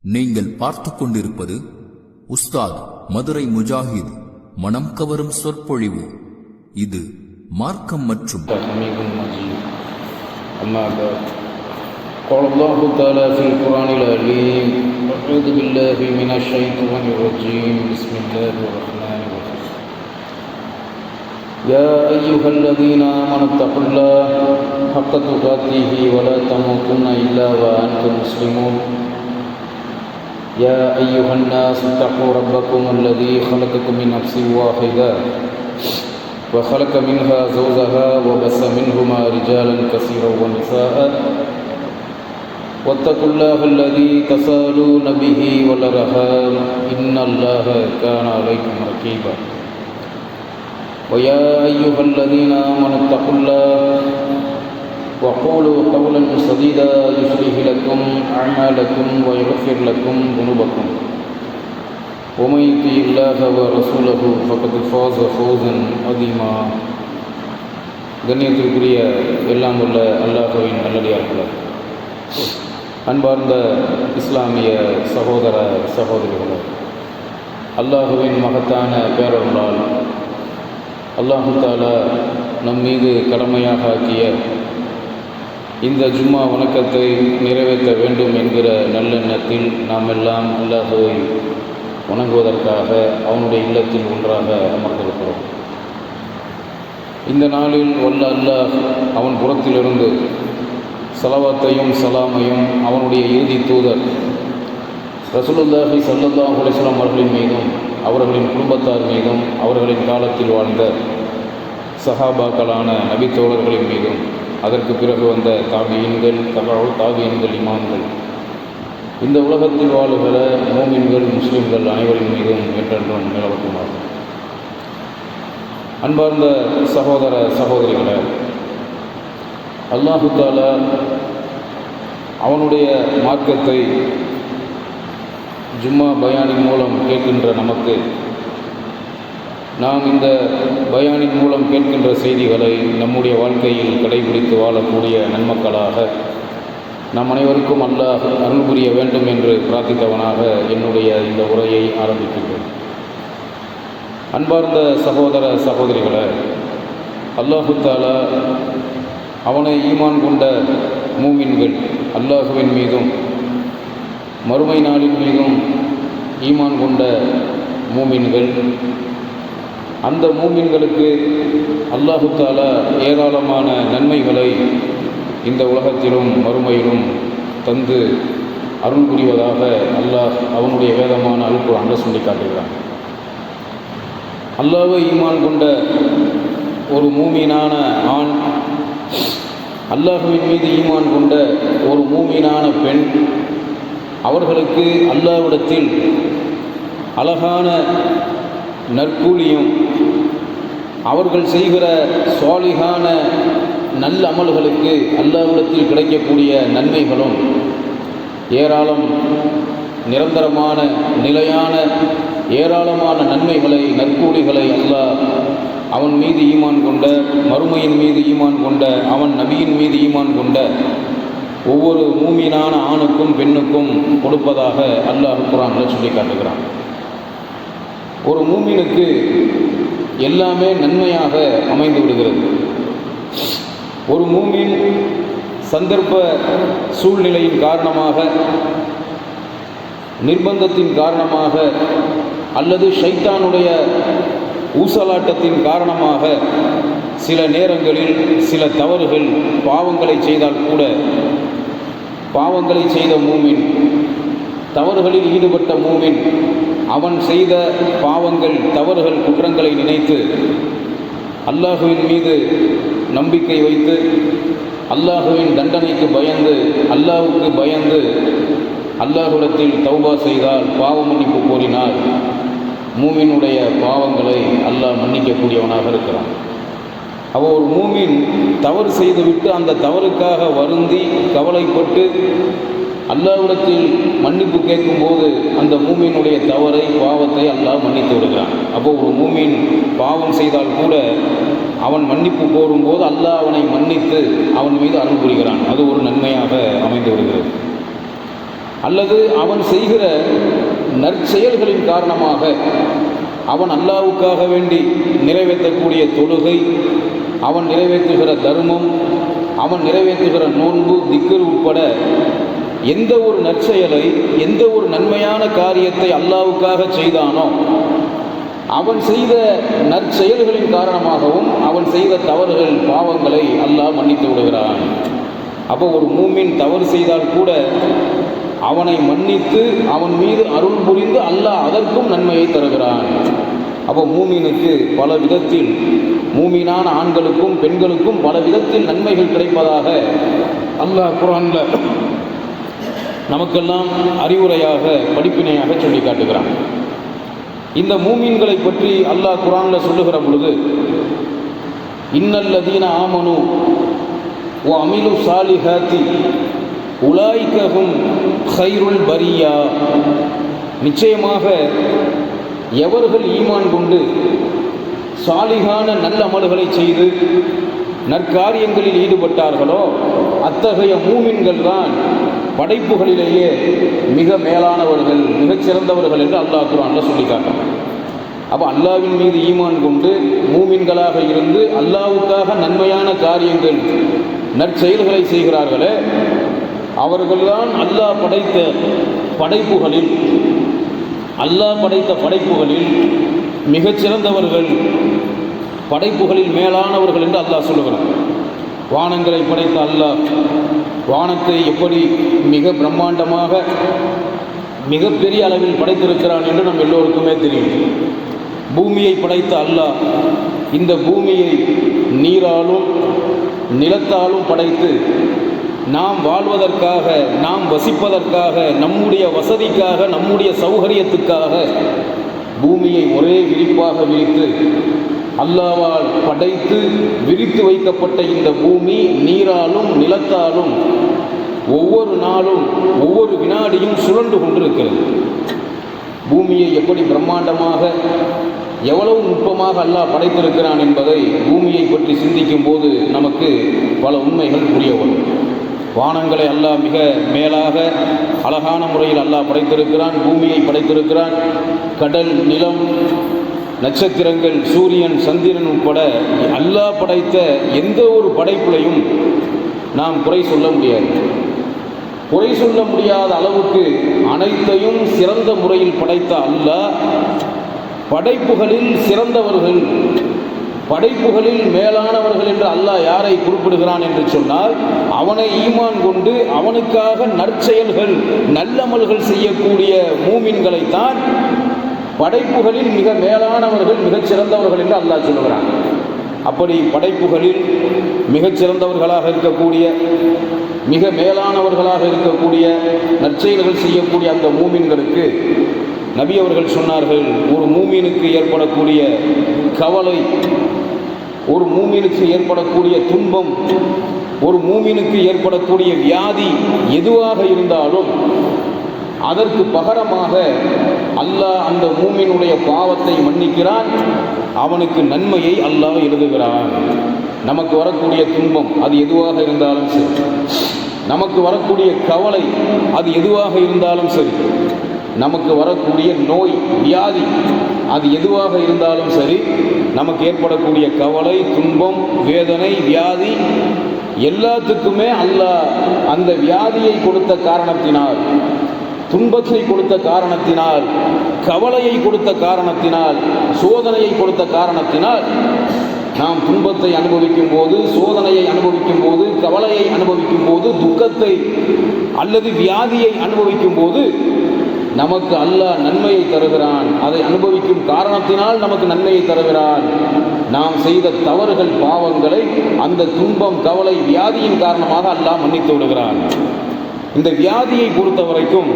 நீங்கள் பார்த்து கொண்டிருப்பது உஸ்தாத் மதுரை முஜாஹித் மனம் கவரும் சொற்பொழிவு. இது மார்க்கம் மற்றும் قال الله تعالى في القرآن العظيم أعوذ بالله من الشيطان الرجيم بسم الله الرحمن الرحيم يا أيها الذين آمنوا اتقوا الله حق تقاته ولا تموتن إلا وأنتم مسلمون يا أيها الناس اتقوا ربكم الذي خلقكم من نفس واحدة وخلق منها زوجها وبث منهما رجالا كثيرا ونساء واتقوا الله الذي تساءلون به والأرحام إن الله كان عليكم رقيبا ويا أيها الذين آمنوا اتقوا الله وقولوا قولا سديدا يصلح لكم أعمالكم ويغفر لكم ذنوبكم ومن يطع الله ورسوله فقد فاز فوزا عظيما. கண்ணியத்திற்குரிய எல்லாம் உள்ள அல்லாஹ்வின் நல்லடியார்களே, அன்பார்ந்த இஸ்லாமிய சகோதர சகோதரிகளே, அல்லாஹ்வின் மகத்தான பேரருளால் அல்லாஹு தஆலா நம் மீது கடமையாக ஆக்கிய இந்த ஜும்மா வணக்கத்தை நிறைவேற்ற வேண்டும் என்கிற நல்லெண்ணத்தில் நாம் எல்லாம் அல்லாஹ்வை வணங்குவதற்காக அவனுடைய இல்லத்தில் ஒன்றாக அமர்ந்திருக்கிறோம். இந்த நாளில் வல்ல அல்லாஹ் அவன் புறத்திலிருந்து ஸலவாத்தையும் சலாமையும் அவனுடைய இறுதி தூதர் ரசூலுல்லாஹி ஸல்லல்லாஹு அலைஹி வஸல்லம் அவர்களின் மீதும் அவர்களின் குடும்பத்தார் மீதும் அவர்களின் காலத்தில் வாழ்ந்த சஹாபாக்களான நபித்தோழர்களின் மீதும் அதற்கு பிறகு வந்த தாபியீன்கள் தாபியீன்கள் இமாம்கள் இந்த உலகத்தில் வாழுகிற மோமின்கள் முஸ்லிம்கள் அனைவரின் மீதும் என்றென்றும் நிலவட்டுமாகும். அன்பார்ந்த சகோதர சகோதரிகளே, அல்லாஹு தஆலா அவனுடைய மார்க்கத்தை ஜும்மா பயானின் மூலம் கேட்கின்ற நமக்கு நாம் இந்த பயானின் மூலம் கேட்கின்ற செய்திகளை நம்முடைய வாழ்க்கையில் கடைபிடித்து வாழக்கூடிய நன்மக்களாக நம் அனைவருக்கும் அல்லாஹ் அருள் புரிய வேண்டும் என்று பிரார்த்தித்தவனாக என்னுடைய இந்த உரையை ஆரம்பிக்கின்றேன். அன்பார்ந்த சகோதர சகோதரிகளே, அல்லாஹு தஆலா அவனை ஈமான் கொண்ட மூமின்கள் அல்லாஹுவின் மீதும் மறுமை நாளின் மீதும் ஈமான் கொண்ட மூமின்கள், அந்த மூமின்களுக்கு அல்லாஹு தஆலா ஏராளமான நன்மைகளை இந்த உலகத்திலும் மறுமையிலும் தந்து அருள் புரிவதாக அல்லாஹ் அவனுடைய வேதமான அல் குர்ஆனில் சொல்லி காட்டுகிறான். அல்லாஹ்வை ஈமான் கொண்ட ஒரு மூமினான ஆண், அல்லாஹ்வின் மீது ஈமான் கொண்ட ஒரு மூமினான பெண், அவர்களுக்கு அல்லாஹ்விடத்தில் அழகான நற்கூலியும் அவர்கள் செய்கிற சாலிகான நல்ல அமல்களுக்கு அல்லாஹ்விடத்தில் கிடைக்கக்கூடிய நன்மைகளும் ஏராளம், நிரந்தரமான நிலையான ஏராளமான நன்மைகளை நற்கூலிகளை அல்லாஹ் அவன் மீது ஈமான் கொண்ட, மறுமையின் மீது ஈமான் கொண்ட, அவன் நபியின் மீது ஈமான் கொண்ட ஒவ்வொரு மூமினான ஆணுக்கும் பெண்ணுக்கும் கொடுப்பதாக அல்லாஹ் குர்ஆனில் சொல்லி காட்டுகிறான். ஒரு மூமினுக்கு எல்லாமே நன்மையாக அமைந்து விடுகிறது. ஒரு மூமின் சந்தர்ப்ப சூழ்நிலையின் காரணமாக, நிர்பந்தத்தின் காரணமாக அல்லது ஷைத்தானுடைய ஊசலாட்டத்தின் காரணமாக சில நேரங்களில் சில தவறுகள் பாவங்களை செய்தால் கூட, பாவங்களை செய்த மூமின், தவறுகளில் ஈடுபட்ட மூமின் அவன் செய்த பாவங்கள் தவறுகள் குற்றங்களை நினைத்து அல்லாஹுவின் மீது நம்பிக்கை வைத்து அல்லாஹுவின் தண்டனைக்கு பயந்து அல்லாஹுக்கு பயந்து அல்லாஹ்விடத்தில் தௌபா செய்தால், பாவ மன்னிப்பு கோரினால் மூமினுடைய பாவங்களை அல்லாஹ் மன்னிக்கக்கூடியவனாக இருக்கிறான். அவன் ஒரு மூமின் தவறு செய்துவிட்டு அந்த தவறுக்காக வருந்தி கவலைப்பட்டு அல்லாஹ்விடத்தில் மன்னிப்பு கேட்கும்போது அந்த மூமினுடைய தவறை பாவத்தை அல்லாஹ் மன்னித்து விடுகிறான். அப்போ ஒரு மூமின் பாவம் செய்தால் கூட அவன் மன்னிப்பு கோரும்போது அல்லாஹ் அவனை மன்னித்து அவன் மீது அருள் புரிகிறான். அது ஒரு நன்மையாக அமைந்து விடுகிறது. அல்லது அவன் செய்கிற நற்செயல்களின் காரணமாக அவன் அல்லாஹ்வுக்காக வேண்டி நிறைவேற்றக்கூடிய தொழுகை, அவன் நிறைவேற்றுகிற தர்மம், அவன் நிறைவேற்றுகிற நோன்பு, திக்ர் உட்பட எந்த ஒரு நற்செயலை, எந்த ஒரு நன்மையான காரியத்தை அல்லாஹ்வுக்காக செய்தானோ அவன் செய்த நற்செயல்களின் காரணமாகவும் அவன் செய்த தவறுகள், பாவங்களை அல்லாஹ் மன்னித்து விடுகிறான். அப்போ ஒரு மூமின் தவறு செய்தால் கூட அவனை மன்னித்து அவன் மீது அருள் புரிந்து அல்லாஹ் அதற்கும் நன்மையை தருகிறான். அப்போ மூமினுக்கு பல விதத்தில், மூமினான ஆண்களுக்கும் பெண்களுக்கும் பல விதத்தில் நன்மைகள் கிடைப்பதாக அல்லாஹ் குர்ஆனில் நமக்கெல்லாம் அறிவுரையாக, படிப்பினையாக சொல்லி காட்டுகிறான். இந்த மூமின்களை பற்றி அல்லாஹ் குர்ஆனில் சொல்லுகிற பொழுது, இன்னல்லதீன ஆமனு வ அமிலு சாலிஹாத்தி உலாய்கஹும் கைருல் பரியா, நிச்சயமாக எவர்கள் ஈமான் கொண்டு சாலிகான நல்ல அமல்களை செய்து நற்காரியங்களில் ஈடுபட்டார்களோ அத்தகைய மூமின்கள் தான் படைப்புகளிலேயே மிக மேலானவர்கள், மிகச்சிறந்தவர்கள் என்று அல்லாஹ் குர்ஆனில் சொல்லி காட்டுறான். அப்போ அல்லாஹ்வின் மீது ஈமான் கொண்டு மூமின்களாக இருந்து அல்லாஹ்வுக்காக நன்மையான காரியங்கள், நற்செயல்களை செய்கிறார்களே அவர்கள்தான் அல்லாஹ் படைத்த படைப்புகளில் மிகச்சிறந்தவர்கள், படைப்புகளில் மேலானவர்கள் என்று அல்லாஹ் சொல்லுகிறான். வானங்களை படைத்த அல்லாஹ் வானத்தை எப்படி மிக பிரம்மாண்டமாக மிகப்பெரிய அளவில் படைத்திருக்கிறான் என்று நம் எல்லோருக்குமே தெரியும். பூமியை படைத்த அல்லாஹ் இந்த பூமியை நீராலும் நிலத்தாலும் படைத்து நாம் வாழ்வதற்காக, நாம் வசிப்பதற்காக, நம்முடைய வசதிக்காக, நம்முடைய சௌகரியத்துக்காக பூமியை ஒரே விரிப்பாக விரித்து அல்லாஹ்வால் படைத்து விரித்து வைக்கப்பட்ட இந்த பூமி நீராலும் நிலத்தாலும் ஒவ்வொரு நாளும் ஒவ்வொரு வினாடியும் சுழன்று கொண்டிருக்கிறது. பூமியை எப்படி பிரம்மாண்டமாக, எவ்வளவு நுட்பமாக அல்லாஹ் படைத்திருக்கிறான் என்பதை பூமியை பற்றி சிந்திக்கும் போது நமக்கு பல உண்மைகள் புரிய வரும். வானங்களை அல்லாஹ் மிக மேலாக அழகான முறையில் அல்லாஹ் படைத்திருக்கிறான், பூமியை படைத்திருக்கிறான். கடல், நிலம், நட்சத்திரங்கள், சூரியன், சந்திரன் உட்பட அல்லாஹ் படைத்த எந்த ஒரு படைப்புலையும் நாம் குறை சொல்ல முடியாது. குறை சொல்ல முடியாத அளவுக்கு அனைத்தையும் சிறந்த முறையில் படைத்த அல்லாஹ் படைப்புகளில் சிறந்தவர்கள், படைப்புகளில் மேலானவர்கள் என்று அல்லாஹ் யாரை குறிப்பிடுகிறான் என்று சொன்னால், அவனை ஈமான் கொண்டு அவனுக்காக நற்செயல்கள், நல்லமல்கள் செய்யக்கூடிய மூமின்களைத்தான் படைப்புகளில் மிக மேலானவர்கள், மிகச்சிறந்தவர்கள் என்று அல்லாஹ் சொல்லுகிறான். அப்படி படைப்புகளில் மிகச்சிறந்தவர்களாக இருக்கக்கூடிய, மிக மேலானவர்களாக இருக்கக்கூடிய, நற்செயல்கள் செய்யக்கூடிய அந்த மூமின்களுக்கு நபி அவர்கள் சொன்னார்கள், ஒரு மூமினுக்கு ஏற்படக்கூடிய கவலை, ஒரு மூமினுக்கு ஏற்படக்கூடிய துன்பம், ஒரு மூமினுக்கு ஏற்படக்கூடிய வியாதி எதுவாக இருந்தாலும் அதற்கு பகரமாக அல்லாஹ் அந்த மூமினுடைய பாவத்தை மன்னிக்கிறான், அவனுக்கு நன்மையை அல்லாஹ் எழுதுகிறான். நமக்கு வரக்கூடிய துன்பம் அது எதுவாக இருந்தாலும் சரி, நமக்கு வரக்கூடிய கவலை அது எதுவாக இருந்தாலும் சரி, நமக்கு வரக்கூடிய நோய், வியாதி அது எதுவாக இருந்தாலும் சரி, நமக்கு ஏற்படக்கூடிய கவலை, துன்பம், வேதனை, வியாதி எல்லாத்துக்குமே அல்லாஹ் அந்த வியாதியை கொடுத்த காரணத்தினால், துன்பத்தை கொடுத்த காரணத்தினால், கவலையை கொடுத்த காரணத்தினால், சோதனையை கொடுத்த காரணத்தினால், நாம் துன்பத்தை அனுபவிக்கும் போது, சோதனையை அனுபவிக்கும் போது, கவலையை அனுபவிக்கும் போது, துக்கத்தை அல்லது வியாதியை அனுபவிக்கும் போது நமக்கு அல்லாஹ் நன்மையை தருகிறான். அதை அனுபவிக்கும் காரணத்தினால் நமக்கு நன்மையை தருகிறான். நாம் செய்த தவறுகள், பாவங்களை அந்த துன்பம், கவலை, வியாதியின் காரணமாக அல்லாஹ் மன்னித்து விடுகிறான். இந்த வியாதியை பொறுத்த வரைக்கும்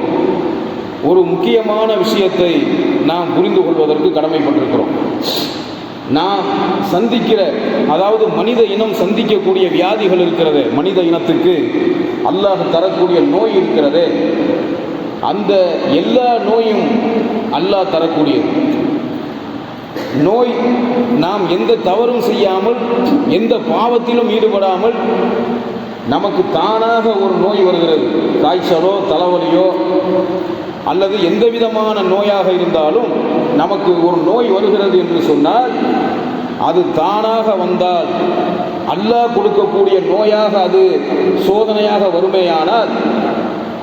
ஒரு முக்கியமான விஷயத்தை நாம் புரிந்து கொள்வதற்கு கடமைப்பட்டிருக்கிறோம். நாம் சந்திக்கிற, அதாவது மனித இனம் சந்திக்கக்கூடிய வியாதிகள் இருக்கிறது, மனித இனத்துக்கு அல்லாஹ் தரக்கூடிய நோய் இருக்கிறது, அந்த எல்லா நோயும் அல்லாஹ் தரக்கூடியது. நோய் நாம் எந்த தவறும் செய்யாமல், எந்த பாவத்திலும் ஈடுபடாமல் நமக்கு தானாக ஒரு நோய் வருகிறது, காய்ச்சலோ தலைவலியோ அல்லது எந்த விதமான நோயாக இருந்தாலும் நமக்கு ஒரு நோய் வருகிறது என்று சொன்னால், அது தானாக வந்தால் அல்லாஹ் கொடுக்கக்கூடிய நோயாக அது சோதனையாக வருமேயானால்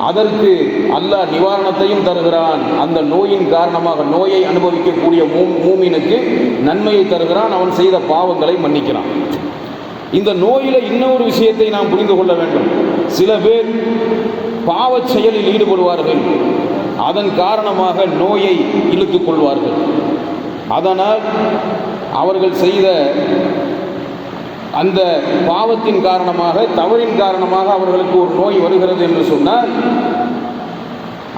அதற்கு அல்லாஹ் நிவாரணத்தையும் தருகிறான். அந்த நோயின் காரணமாக நோயை அனுபவிக்கக்கூடிய மூமினுக்கு நன்மையை தருகிறான், அவன் செய்த பாவங்களை மன்னிக்கிறான். இந்த நோயில இன்னொரு விஷயத்தை நாம் புரிந்து கொள்ள வேண்டும். சில பேர் பாவச் செயலில் ஈடுபடுவார்கள், அதன் காரணமாக நோயை இழுத்துக் கொள்வார்கள். அதனால் அவர்கள் செய்த அந்த பாவத்தின் காரணமாக, தவறின் காரணமாக அவர்களுக்கு ஒரு நோய் வருகிறது என்று சொன்னால்,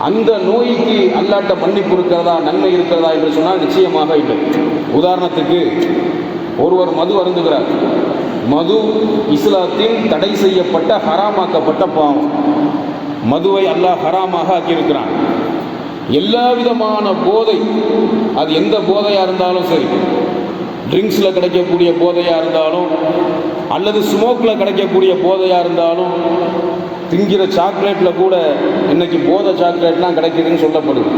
அந்த நோய்க்கு அல்லாட்ட மன்னிப்பு இருக்கிறதா, நன்மை இருக்கிறதா என்று சொன்னால் நிச்சயமாக இல்லை. உதாரணத்துக்கு, ஒருவர் மது அருந்துகிறார். மது இஸ்லாத்தில் தடை செய்யப்பட்ட ஹராமாக்கப்பட்ட பாவம். மதுவை அல்லாஹ் ஹராமாக ஆக்கியிருக்கிறான். எல்லா விதமான போதை, அது எந்த போதையாக இருந்தாலும் சரி, ட்ரிங்க்ஸில் கிடைக்கக்கூடிய போதையாக இருந்தாலும் அல்லது ஸ்மோக்கில் கிடைக்கக்கூடிய போதையாக இருந்தாலும், திங்கிற சாக்லேட்டில் கூட இன்னைக்கு போதை சாக்லேட்லாம் கிடைக்குதுன்னு சொல்லப்படுது.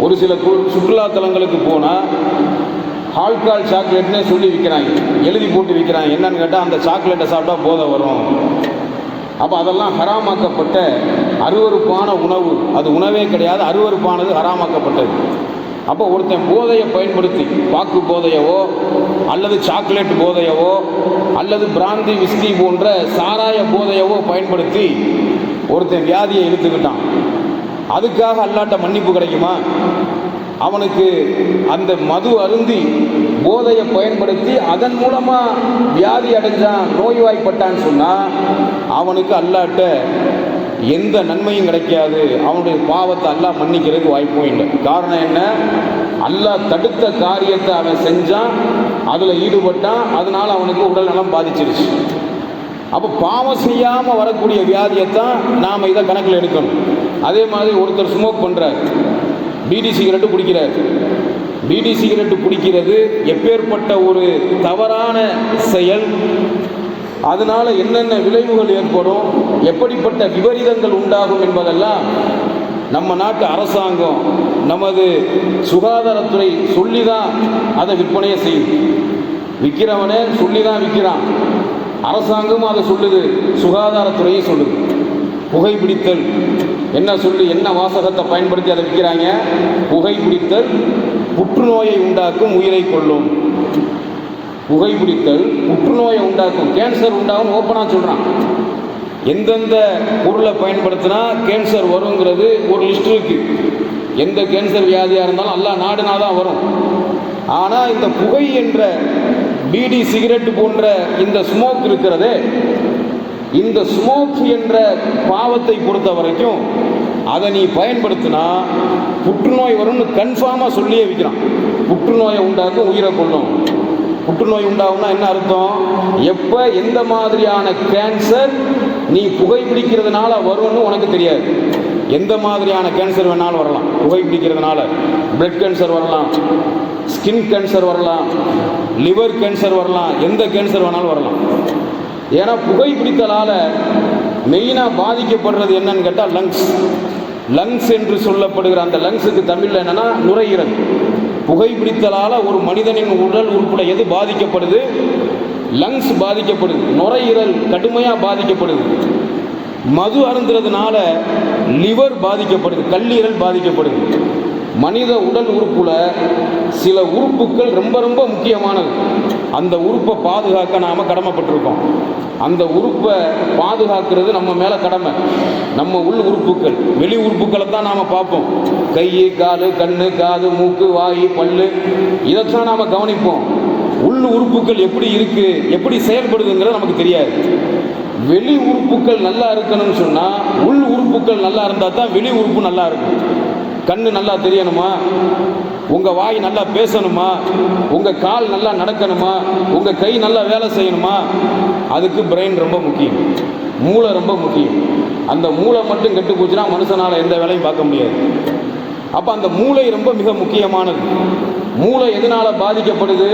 ஒரு சில சுற்றுலாத்தலங்களுக்கு போனால் ஆல்கால் சாக்லேட்னே சொல்லி விற்கிறாங்க, எழுதி போட்டு விற்கிறாங்க. என்னன்னு கேட்டால், அந்த சாக்லேட்டை சாப்பிட்டா போதை வரும். அப்போ அதெல்லாம் ஹராமாக்கப்பட்ட அருவருப்பான உணவு. அது உணவே கிடையாது, அருவருப்பானது, ஹராமாக்கப்பட்டது. அப்போ ஒருத்தன் போதையை பயன்படுத்தி, பாக்கு போதையவோ அல்லது சாக்லேட் போதையவோ அல்லது பிராந்தி விஸ்கி போன்ற சாராய போதையவோ பயன்படுத்தி ஒருத்தன் வியாதியை இழுத்துக்கிட்டான். அதுக்காக அல்லாட்ட மன்னிப்பு கிடைக்குமா? அவனுக்கு அந்த மது அருந்தி போதையை பயன்படுத்தி அதன் மூலமாக வியாதி அடைஞ்சான், நோய்வாய்ப்பட்டான்னு சொன்னால் அவனுக்கு அல்லாட்ட எந்த நன்மையும் கிடைக்காது. அவனுடைய பாவத்தை அல்லாஹ் மன்னிக்கிறதுக்கு வாய்ப்பும் இல்லை. காரணம் என்ன? அல்லாஹ் தடுத்த காரியத்தை அவன் செஞ்சான், அதில் ஈடுபட்டான், அதனால் அவனுக்கு உடல் நலம் பாதிச்சிருச்சு. அப்போ பாவம் செய்யாமல் வரக்கூடிய வியாதியைத்தான் நாம் இதை கணக்கில் எடுக்கணும். அதே மாதிரி ஒருத்தர் ஸ்மோக் பண்ணுறார், பீடி சிகரெட்டு குடிக்கிறார். பீடி சிகரெட்டு குடிக்கிறது எப்பேற்பட்ட ஒரு தவறான செயல், அதனால் என்னென்ன விளைவுகள் ஏற்படும், எப்படிப்பட்ட விபரீதங்கள் உண்டாகும் என்பதெல்லாம் நம்ம நாட்டு அரசாங்கம், நமது சுகாதாரத்துறை சொல்லி தான் அதை விற்பனையை செய்யுது. விற்கிறவனே சொல்லி தான் விற்கிறான், அரசாங்கமும் அதை சொல்லுது, சுகாதாரத்துறையும் சொல்லுது. புகைப்பிடித்தல் என்ன சொல்லி, என்ன வாசகத்தை பயன்படுத்தி அதை விற்கிறாங்க? புகைப்பிடித்தல் புற்றுநோயை உண்டாக்கும், உயிரை கொல்லும். புகைப்பிடித்தல் புற்றுநோயை உண்டாக்கும், கேன்சர் உண்டாகும் ஓப்பனாக சொல்கிறான். எந்தெந்த பொருளை பயன்படுத்தினா கேன்சர் வருங்கிறது ஒரு லிஸ்ட் இருக்கு. எந்த கேன்சர் வியாதியாக இருந்தாலும் எல்லாம் நாடுனா தான் வரும். ஆனால் இந்த புகை என்ற பீடி சிகரெட் போன்ற இந்த ஸ்மோக் இருக்கிறதே, இந்த ஸ்மோக் என்ற பாவத்தை பொறுத்த வரைக்கும் அதை நீ பயன்படுத்தினா புற்றுநோய் வரும்னு கன்ஃபார்மாக சொல்லியே வைக்கிறான். புற்றுநோயை உண்டாக்கும், உயிரை கொள்ளும். புற்றுநோய் உண்டாகும்னா என்ன அர்த்தம்? எப்போ எந்த மாதிரியான கேன்சர் நீ புகைப்பிடிக்கிறதுனால வரும்னு உனக்கு தெரியாது. எந்த மாதிரியான கேன்சர் வேணாலும் வரலாம் புகைப்பிடிக்கிறதுனால. பிளட் கேன்சர் வரலாம், ஸ்கின் கேன்சர் வரலாம், லிவர் கேன்சர் வரலாம், எந்த கேன்சர் வேணாலும் வரலாம். ஏன்னா புகைப்பிடித்தலால் மெயினாக பாதிக்கப்படுறது என்னன்னு கேட்டால் லங்ஸ். லங்ஸ் என்று சொல்லப்படுகிற அந்த லங்ஸுக்கு தமிழில் என்னன்னா நுரையீரல். புகைப்பிடித்தலால் ஒரு மனிதனின் உடல் உறுப்புல எது பாதிக்கப்படுது? லங்ஸ் பாதிக்கப்படுது, நுரையீரல் கடுமையாக பாதிக்கப்படுது. மது அருந்துறதுனால லிவர் பாதிக்கப்படுது, கல்லீரல் பாதிக்கப்படுது. மனித உடல் உறுப்புல சில உறுப்புகள் ரொம்ப ரொம்ப முக்கியமானது. அந்த உறுப்பை பாதுகாக்க நாம் கடமைப்பட்டிருக்கோம். அந்த உறுப்பை பாதுகாக்கிறது நம்ம மேலே கடமை. நம்ம உள் உறுப்புகள், வெளி உறுப்புகளை தான் நாம் பார்ப்போம். கை, கால், கண்ணு, காது, மூக்கு, வாய், பல்லு, இதைத்தான் நாம் கவனிப்போம். உள் உறுப்புகள் எப்படி இருக்கு, எப்படி செயல்படுதுங்கிறது நமக்கு தெரியாது. வெளி உறுப்புகள் நல்லா இருக்கணும்னு சொன்னால் உள் உறுப்புகள் நல்லா இருந்தால் தான் வெளி உறுப்பு நல்லா இருக்கும். கண்ணு நல்லா தெரியணுமா, உங்கள் வாய் நல்லா பேசணுமா, உங்கள் கால் நல்லா நடக்கணுமா, உங்கள் கை நல்லா வேலை செய்யணுமா, அதுக்கு பிரெயின் ரொம்ப முக்கியம், மூளை ரொம்ப முக்கியம். அந்த மூளை மட்டும் கெட்டு போச்சுன்னா மனுஷனால் எந்த வேலையும் பார்க்க முடியாது. அப்போ அந்த மூளை ரொம்ப மிக முக்கியமானது. மூளை எதனால பாதிக்கப்படுது?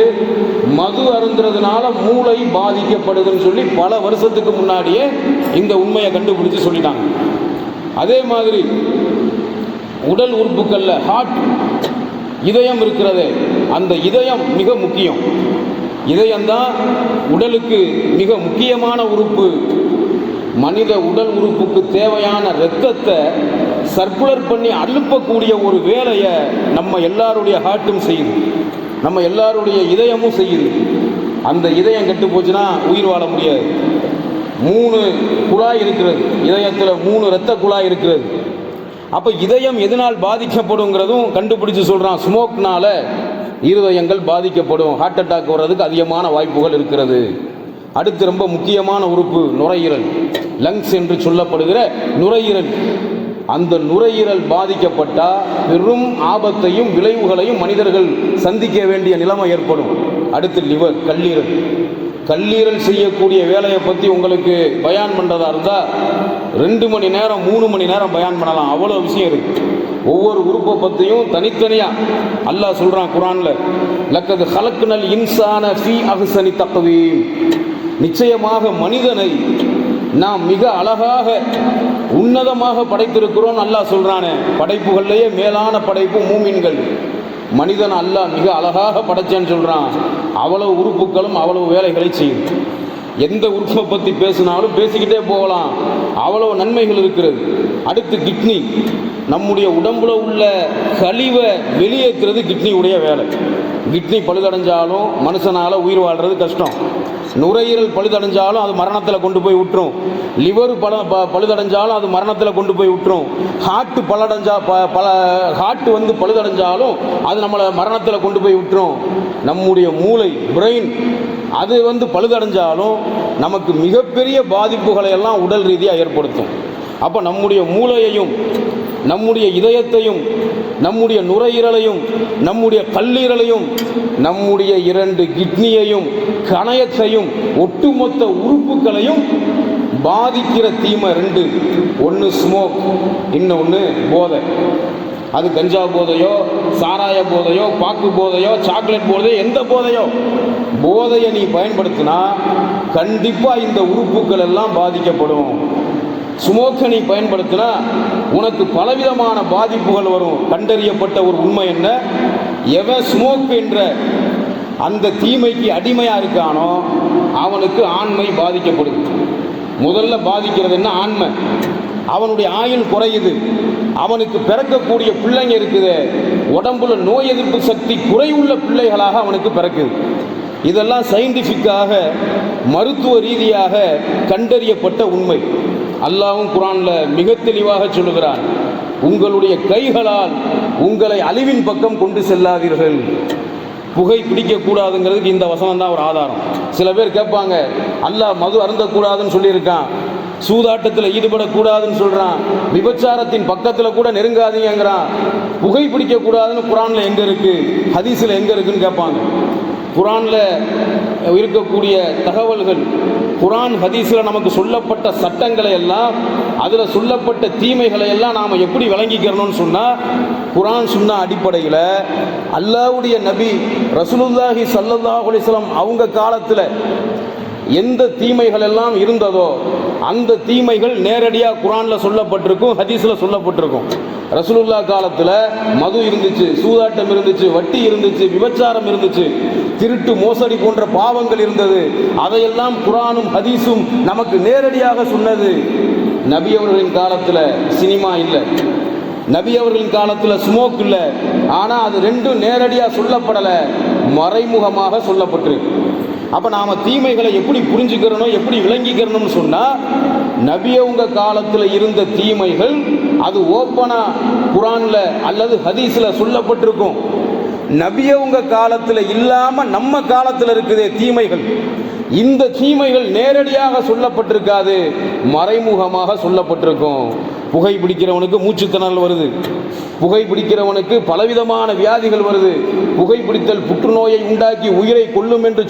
மது அருந்துறதுனால மூளை பாதிக்கப்படுதுன்னு சொல்லி பல வருஷத்துக்கு முன்னாடியே இந்த உண்மையை கண்டுபிடிச்சு சொல்லிட்டாங்க. அதே மாதிரி உடல் உறுப்புக்கள்ல ஹார்ட், இதயம் இருக்கிறதே, அந்த இதயம் மிக முக்கியம். இதயம்தான் உடலுக்கு மிக முக்கியமான உறுப்பு. மனித உடல் உறுப்புக்கு தேவையான இரத்தத்தை சர்க்குலர் பண்ணி அனுப்பக்கூடிய ஒரு வேலையை நம்ம எல்லாருடைய ஹார்ட்டும் செய்யுது, நம்ம எல்லாருடைய இதயமும் செய்யுது. அந்த இதயம் கெட்டு போச்சுன்னா உயிர் வாழ முடியாது. 3 குழாய் இருக்கிறது, இதயத்தில் 3 இரத்த குழாய் இருக்கிறது. அப்போ இதயம் எதனால் பாதிக்கப்படுங்கிறதும் கண்டுபிடிச்சு சொல்கிறான். ஸ்மோக்னால இருதயங்கள் பாதிக்கப்படும், ஹார்ட் அட்டாக் வர்றதுக்கு அதிகமான வாய்ப்புகள் இருக்கிறது. அடுத்து ரொம்ப முக்கியமான உறுப்பு நுரையீரல், லங்ஸ் என்று சொல்லப்படுகிற நுரையீரல். அந்த நுரையீரல் பாதிக்கப்பட்டால் பெரும் ஆபத்தையும் விளைவுகளையும் மனிதர்கள் சந்திக்க வேண்டிய நிலைமை ஏற்படும். அடுத்து லிவர், கல்லீரல். கல்லீரல் செய்யக்கூடிய வேலையை பற்றி உங்களுக்கு பயான் பண்ணுறதா இருந்தால் 2 மணி நேரம் 3 மணி நேரம் பயான் பண்ணலாம், அவ்வளோ விஷயம் இருக்குது. ஒவ்வொரு உறுப்பை பற்றியும் தனித்தனியாக அல்லாஹ் சொல்கிறான் குர்ஆனில், லக்கது ஹலக்னல் இன்சான ஃபீ அஹ்ஸனி தக்வீம். நிச்சயமாக மனிதனை நாம் மிக அழகாக உன்னதமாக படைத்திருக்கிறோம் அல்லாஹ் சொல்கிறானே. படைப்புகள்லேயே மேலான படைப்பு மூமின்கள். மனிதன் அல்லாஹ் மிக அழகாக படைச்சேன்னு சொல்கிறான். அவ்வளவு உறுப்புகளும் அவ்வளவு வேலைகளை செய்யும். எந்த உறுப்பை பற்றி பேசினாலும் பேசிக்கிட்டே போகலாம், அவ்வளவு நன்மைகள் இருக்கிறது. அடுத்து கிட்னி. நம்முடைய உடம்புல உள்ள கழிவை வெளியேற்றுறது கிட்னியுடைய வேலை. கிட்னி பழுதடைஞ்சாலும் மனுஷனால் உயிர் வாழ்கிறது கஷ்டம். நுரையீரல் பழுதடைஞ்சாலும் அது மரணத்தில் கொண்டு போய் விட்டுரும். லிவர் பழுதடைஞ்சாலும் அது மரணத்தில் கொண்டு போய் விட்டுரும். ஹார்ட் ஹார்ட் பழுதடைஞ்சாலும் அது நம்மளை மரணத்தில் கொண்டு போய் விட்டுரும். நம்முடைய மூளை, பிரெயின், அது பழுதடைஞ்சாலும் நமக்கு மிகப்பெரிய பாதிப்புகளை எல்லாம் உடல் ரீதியாக ஏற்படுத்தும். அப்போ நம்முடைய மூளையையும் நம்முடைய இதயத்தையும் நம்முடைய நுரையீரலையும் நம்முடைய கல்லீரலையும் நம்முடைய 2 கிட்னியையும் கணையத்தையும் ஒட்டுமொத்த உறுப்புகளையும் பாதிக்கிற தீமை 2. ஒன்று ஸ்மோக், இன்னொன்று போதை. அது கஞ்சா போதையோ, சாராய போதையோ, பாக்கு போதையோ, சாக்லேட் போதையோ, எந்த போதையோ, போதையை நீ பயன்படுத்தினா கண்டிப்பாக இந்த உறுப்புகள் எல்லாம் பாதிக்கப்படும். ஸ்மோக்கை நீ பயன்படுத்தினா உனக்கு பலவிதமான பாதிப்புகள் வரும். கண்டறியப்பட்ட ஒரு உண்மை என்ன, எவன் ஸ்மோக் என்ற அந்த தீமைக்கு அடிமையாக இருக்கானோ அவனுக்கு ஆண்மை பாதிக்கப்படுது. முதல்ல பாதிக்கிறது என்ன, ஆண்மை. அவனுடைய ஆயுள் குறையுது. அவனுக்கு பிறக்கக்கூடிய பிள்ளைங்க இருக்குது, உடம்புல நோய் எதிர்ப்பு சக்தி குறைவுள்ள பிள்ளைகளாக அவனுக்கு பிறக்குது. இதெல்லாம் சயின்டிஃபிக்காக, மருத்துவ ரீதியாக கண்டறியப்பட்ட உண்மை. அல்லாஹ்வும் குர்ஆனில் மிக தெளிவாக சொல்லுகிறான், உங்களுடைய கைகளால் உங்களை அழிவின் பக்கம் கொண்டு செல்லாதீர்கள். புகை பிடிக்கக்கூடாதுங்கிறதுக்கு இந்த வசனம் தான் ஒரு ஆதாரம். சில பேர் கேட்பாங்க, அல்லாஹ் மது அருந்தக்கூடாதுன்னு சொல்லியிருக்கான், சூதாட்டத்தில் ஈடுபடக்கூடாதுன்னு சொல்கிறான், விபச்சாரத்தின் பக்கத்தில் கூட நெருங்காதீங்கிறான், புகை பிடிக்கக்கூடாதுன்னு குர்ஆனில் எங்கே இருக்குது, ஹதீஸில் எங்கே இருக்குன்னு கேட்பாங்க. குர்ஆனில் இருக்கக்கூடிய தகவல்கள், குர்ஆன் ஹதீஸில் நமக்கு சொல்லப்பட்ட சட்டங்களை எல்லாம், அதில் சொல்லப்பட்ட தீமைகளை எல்லாம் நாம் எப்படி விளங்கிக்கிறணும்னு சொன்னால், குர்ஆன் சுன்னா அடிப்படையில் அல்லாஹ்வுடைய நபி ரசூலுல்லாஹி ஸல்லல்லாஹு அலைஹி வஸல்லம் அவங்க காலத்தில் எந்த தீமைகள் எல்லாம் இருந்ததோ அந்த தீமைகள் நேரடியாக குர்ஆனில் சொல்லப்பட்டிருக்கும், ஹதீஸில் சொல்லப்பட்டிருக்கும். ரசூலுல்லாஹ் காலத்தில் மது இருந்துச்சு, சூதாட்டம் இருந்துச்சு, வட்டி இருந்துச்சு, விபச்சாரம் இருந்துச்சு, திருட்டு மோசடி போன்ற பாவங்கள் இருந்தது. அதையெல்லாம் குர்ஆனும் ஹதீஸும் நமக்கு நேரடியாக சொன்னது. நபி அவர்களின் காலத்தில் சினிமா இல்லை, நபி அவர்களின் காலத்தில் ஸ்மோக் இல்லை. ஆனால் அது 2ம் நேரடியாக சொல்லப்படலை, மறைமுகமாக சொல்லப்பட்டிருக்கு. அப்போ நாம் தீமைகளை எப்படி புரிஞ்சுக்கிறணும், எப்படி விளங்கிக்கிறணும்னு சொன்னால், நபியவங்க காலத்தில் இருந்த தீமைகள் அது ஓப்பனாக குர்ஆனில் அல்லது ஹதீஸில் சொல்லப்பட்டிருக்கும். நபியவங்க காலத்தில் இல்லாமல் நம்ம காலத்தில் இருக்குதே தீமைகள், இந்த தீமைகள் நேரடியாக சொல்லப்பட்டிருக்காது, மறைமுகமாக சொல்லப்பட்டிருக்கும். புகை பிடிக்கிறவனுக்கு மூச்சுத்திணறல் வருது, புகை பிடிக்கிறவனுக்கு பலவிதமான வியாதிகள் வருது, புகைப்பிடித்தல் புற்றுநோயை உண்டாக்கி உயிரை கொல்லும் என்று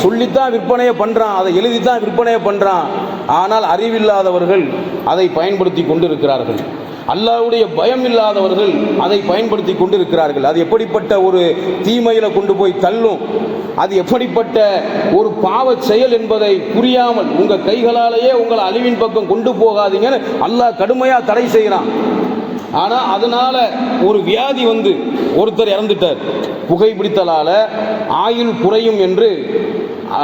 சொல்லித்தான் விற்பனையை பண்ணுறான், அதை எழுதித்தான் விற்பனையை பண்ணுறான். ஆனால் அறிவில்லாதவர்கள் அதை பயன்படுத்தி கொண்டு இருக்கிறார்கள். அல்லாஹ்வுடைய பயம் இல்லாதவர்கள் அதை பயன்படுத்தி கொண்டு இருக்கிறார்கள். அது எப்படிப்பட்ட ஒரு தீமையில கொண்டு போய் தள்ளும், அது எப்படிப்பட்ட ஒரு பாவ செயல் என்பதை புரியாமல் உங்க கைகளாலேயே உங்களை அழிவின் பக்கம் கொண்டு போகாதீங்கன்னு அல்லாஹ் கடுமையா தடை செய்கிறான். ஆனா அதனால ஒரு வியாதி வந்து ஒருத்தர் இறந்துட்டார். புகைப்பிடித்தலால ஆயுள் குறையும் என்று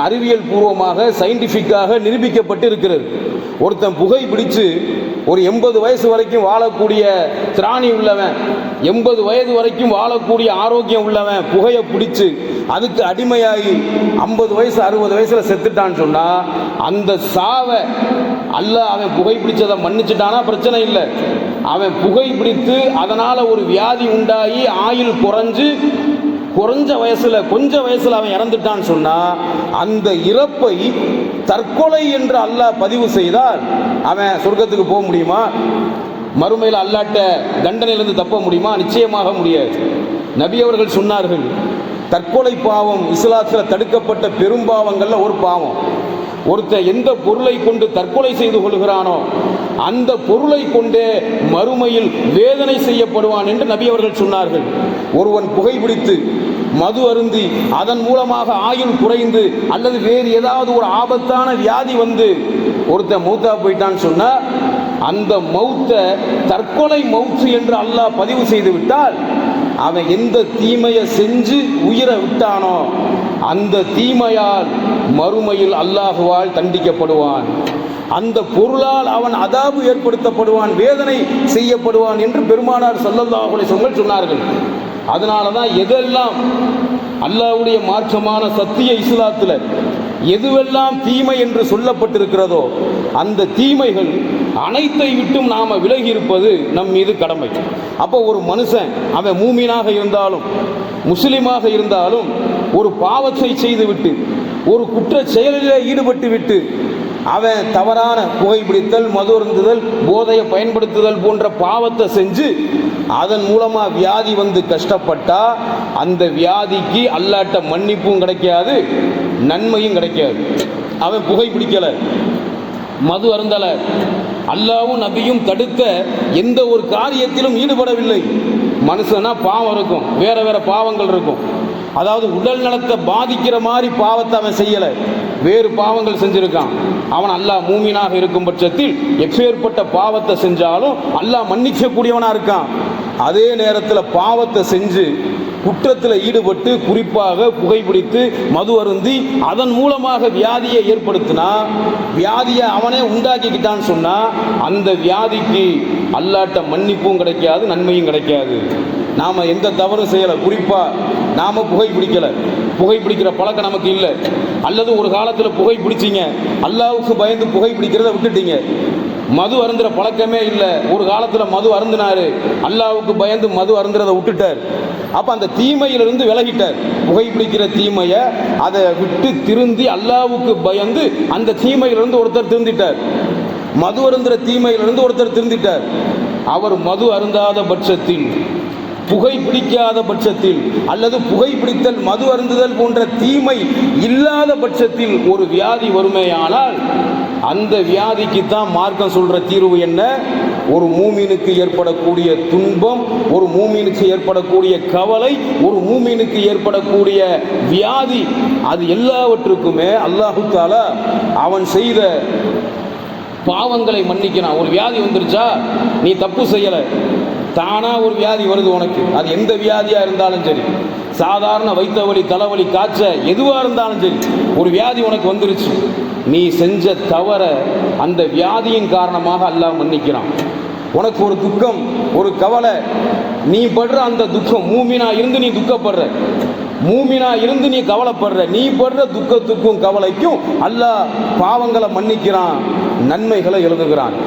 அறிவியல் பூர்வமாக சயின்டிஃபிக்காக நிரூபிக்கப்பட்டு இருக்கிறது. ஒருத்தன் புகை பிடிச்சு ஒரு 80 வயசு வரைக்கும் வாழக்கூடிய திராணி உள்ளவன், 80 வயது வரைக்கும் வாழக்கூடிய ஆரோக்கியம் உள்ளவன் புகையை பிடிச்சு அதுக்கு அடிமையாகி 50 வயசு 60 வயசுல செத்துட்டான்னு சொன்னா அந்த சாவை அல்லாஹ் அவன் புகை பிடிச்சதை மன்னிச்சுட்டானா பிரச்சனை இல்லை. அவன் புகை பிடித்து அதனால ஒரு வியாதி உண்டாகி ஆயுள் குறைஞ்ச வயசுல கொஞ்ச வயசுல அவன் இறந்துட்டான்னு சொன்னா அந்த இறப்பை தற்கொலை என்று அல்லாஹ் பதிவு செய்தால் அவன் சொர்க்கத்துக்கு போக முடியுமா? மறுமையில் அல்லாட்ட தண்டனையிலிருந்து தப்ப முடியுமா? நிச்சயமாக முடியாது. நபி அவர்கள் சொன்னார்கள், தற்கொலை பாவம் இஸ்லாத்தில் தடுக்கப்பட்ட பெரும்பாவங்கள்ல ஒரு பாவம். ஒருத்தன் எந்த பொருளை கொண்டு தற்கொலை செய்து கொள்கிறானோ அந்த பொருளை கொண்டே மறுமையில் வேதனை செய்யப்படுவான் என்று நபி அவர்கள் சொன்னார்கள். ஒருவன் புகைப்பிடித்து மது அருந்தி அதன் மூலமாக ஆயுள் குறைந்து அல்லது வேறு ஏதாவது ஒரு ஆபத்தான வியாதி வந்து ஒருத்தன் மௌத்தா போயிட்டான்னு சொன்னா அந்த மௌத்தை தற்கொலை மௌத்து என்று அல்லாஹ் பதிவு செய்து விட்டால் அவன் எந்த தீமையை செஞ்சு உயிரை விட்டானோ அந்த தீமையால் மறுமையில் அல்லாஹுவால் தண்டிக்கப்படுவான். அந்த பொருளால் அவன் அதாபு ஏற்படுத்தப்படுவான், வேதனை செய்யப்படுவான் என்று பெருமானார் ஸல்லல்லாஹு அலைஹி வஸல்லம் சொன்னார்கள். அதனால தான் எதெல்லாம் அல்லாஹ்வுடைய மார்க்கமான சத்திய இஸ்லாத்தில் எதுவெல்லாம் தீமை என்று சொல்லப்பட்டிருக்கிறதோ அந்த தீமைகள் அனைத்தை விட்டும் நாம விலகி இருப்பது நம் மீது கடமை. அப்போ ஒரு மனுஷன் அவன் மூமினாக இருந்தாலும் முஸ்லிமாக இருந்தாலும் ஒரு பாவத்தை செய்துவிட்டு ஒரு குற்ற செயலிலே ஈடுபட்டு விட்டு அவன் தவறான புகைப்பிடித்தல், மது அருந்துதல், போதையை பயன்படுத்துதல் போன்ற பாவத்தை செஞ்சு அதன் மூலமா வியாதி வந்து கஷ்டப்பட்டா அந்த வியாதிக்கு அல்லாட்ட மன்னிப்பும் கிடைக்காது, நன்மையும் கிடைக்காது. அவன் புகைப்பிடிக்கல, மது அருந்தல, அல்லாஹ்வும் நபியும் தடுத்த எந்த ஒரு காரியத்திலும் ஈடுபடவில்லை. மனுஷனா பாவம் இருக்கும், வேற வேற பாவங்கள் இருக்கும். அதாவது உடல் நலத்தை பாதிக்கிற மாதிரி பாவத்தை அவன் செய்யலை, வேறு பாவங்கள் செஞ்சிருக்கான். அவன் அல்லாஹ் மூமினாக இருக்கும் பட்சத்தில் எப்பேற்பட்ட பாவத்தை செஞ்சாலும் அல்லாஹ் மன்னிக்கக்கூடியவனா இருக்கான். அதே நேரத்தில் பாவத்தை செஞ்சு குற்றத்தில் ஈடுபட்டு குறிப்பாக புகைப்பிடித்து மது அருந்தி அதன் மூலமாக வியாதியை ஏற்படுத்தினா, வியாதியை அவனே உண்டாக்கிக்கிட்டான்னு சொன்னா அந்த வியாதிக்கு அல்லாட்ட மன்னிப்பும் கிடைக்காது, நன்மையும் கிடைக்காது. நாம் எந்த தவறும் செய்யலை, குறிப்பாக நாம் புகைப்பிடிக்கலை, புகைப்பிடிக்கிற பழக்கம் நமக்கு இல்லை. அல்லது ஒரு காலத்தில் புகைப்பிடிச்சிங்க, அல்லாஹ்வுக்கு பயந்து புகைப்பிடிக்கிறத விட்டுட்டீங்க. மது அருந்துற பழக்கமே இல்லை, ஒரு காலத்தில் மது அருந்தினாரு, அல்லாஹ்வுக்கு பயந்து மது அருந்துறதை விட்டுட்டார். அப்போ அந்த தீமையிலிருந்து விலகிட்டார். புகைப்பிடிக்கிற தீமையை அதை விட்டு திருந்தி அல்லாஹ்வுக்கு பயந்து அந்த தீமையிலிருந்து ஒருத்தர் திருந்திட்டார். மது அருந்துற தீமையிலிருந்து ஒருத்தர் திருந்திட்டார். அவர் மது அருந்தாத பட்சத்தில், புகைப்பிடிக்காத பட்சத்தில் அல்லது புகைப்பிடித்தல், மது அருந்துதல் போன்ற தீமை இல்லாத பட்சத்தில் ஒரு வியாதி வறுமையானால் அந்த வியாதிக்கு தான் மார்க்கம் சொல்ற தீர்வு என்ன? ஒரு மூமினுக்கு ஏற்படக்கூடிய துன்பம், ஒரு மூமினுக்கு ஏற்படக்கூடிய கவலை, ஒரு மூமினுக்கு ஏற்படக்கூடிய வியாதி, அது எல்லாவற்றுக்குமே அல்லாஹு தஆலா அவன் செய்த பாவங்களை மன்னிக்கிறான். ஒரு வியாதி வந்துருச்சா, நீ தப்பு செய்யலை, தானா ஒரு வியாதி வருது உனக்கு, அது எந்த வியாதியா இருந்தாலும் சரி, சாதாரண வயிற்று வலி, தலைவலி, காய்ச்சல் எதுவா இருந்தாலும் சரி, ஒரு வியாதி உனக்கு வந்துருச்சு, நீ செஞ்ச தவற அந்த வியாதியின் காரணமாக அல்லாஹ் மன்னிக்கிறான். உனக்கு ஒரு துக்கம், ஒரு கவலை, நீ படுற அந்த துக்கம், மூமினா இருந்து நீ துக்கப்படுற, மூமினா இருந்து நீ கவலைப்படுற, நீ படுற துக்கத்துக்கும் கவலைக்கும் அல்லாஹ் பாவங்களை மன்னிக்கிறான், நன்மைகளை எழுதுகிறான்.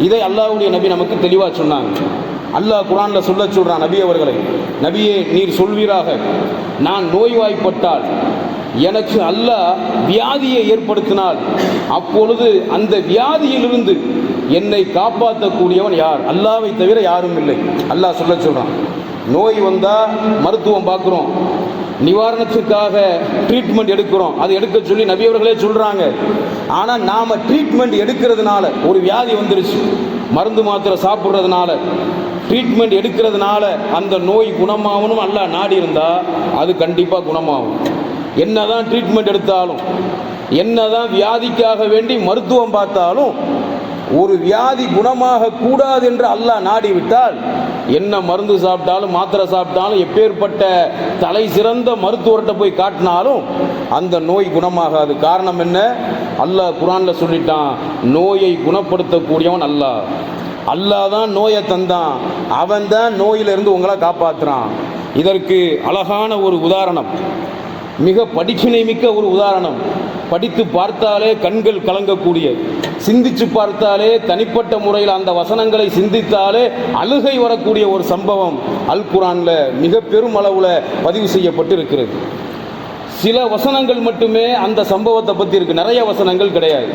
இதை அல்லாஹ்வுடைய நபி நமக்கு தெளிவாக சொன்னாங்க. அல்லாஹ் குர்ஆன்ல சொல்றான் நபி அவர்களை, நபியே நீர் சொல்வீராக, நான் நோய்வாய்ப்பட்டால் எனக்கு அல்லாஹ் வியாதியை ஏற்படுத்தினால் அப்பொழுது அந்த வியாதியிலிருந்து என்னை காப்பாற்றக்கூடியவன் யார்? அல்லாஹ்வை தவிர யாரும் இல்லை. அல்லாஹ் சொல்றான். நோய் வந்தா மருத்துவம் பார்க்குறோம், நிவாரணத்துக்காக ட்ரீட்மெண்ட் எடுக்கிறோம், அது எடுக்க சொல்லி நபி அவர்களே சொல்றாங்க. ஆனால் நாம ட்ரீட்மெண்ட் எடுக்கிறதுனால ஒரு வியாதி வந்துருச்சு, மருந்து மாத்திரை சாப்பிட்றதுனால, ட்ரீட்மெண்ட் எடுக்கிறதுனால அந்த நோய் குணமாகணும் அல்லாஹ் நாடி இருந்தால் அது கண்டிப்பாக குணமாகும். என்னதான் ட்ரீட்மெண்ட் எடுத்தாலும், என்னதான் வியாதிக்காக வேண்டி மருத்துவம் பார்த்தாலும், ஒரு வியாதி குணமாக கூடாது என்று அல்லாஹ் நாடிவிட்டால் என்ன மருந்து சாப்பிட்டாலும் மாத்திரை சாப்பிட்டாலும் எப்பேற்பட்ட தலை சிறந்த மருத்துவர்கிட்ட போய் காட்டினாலும் அந்த நோய் குணமாகாது. காரணம் என்ன? அல்லாஹ் குர்ஆன்ல சொல்லிட்டான், நோயை குணப்படுத்தக்கூடியவன் அல்லாஹ். அல்லாஹ் தான் நோயை தந்தான், அவன் தான் நோயிலிருந்து உங்களை காப்பாற்றுறான். இதற்கு அழகான ஒரு உதாரணம், மிக படிப்பினை மிக்க ஒரு உதாரணம். படித்து பார்த்தாலே கண்கள் கலங்கக்கூடிய, சிந்திச்சு பார்த்தாலே தனிப்பட்ட முறையில் அந்த வசனங்களை சிந்தித்தாலே அழுகை வரக்கூடிய ஒரு சம்பவம் அல் குர்ஆன்ல மிக பெரும் அளவில் பதிவு செய்யப்பட்டு இருக்கிறது. சில வசனங்கள் மட்டுமே அந்த சம்பவத்தை பற்றி இருக்கு, நிறைய வசனங்கள் கிடையாது.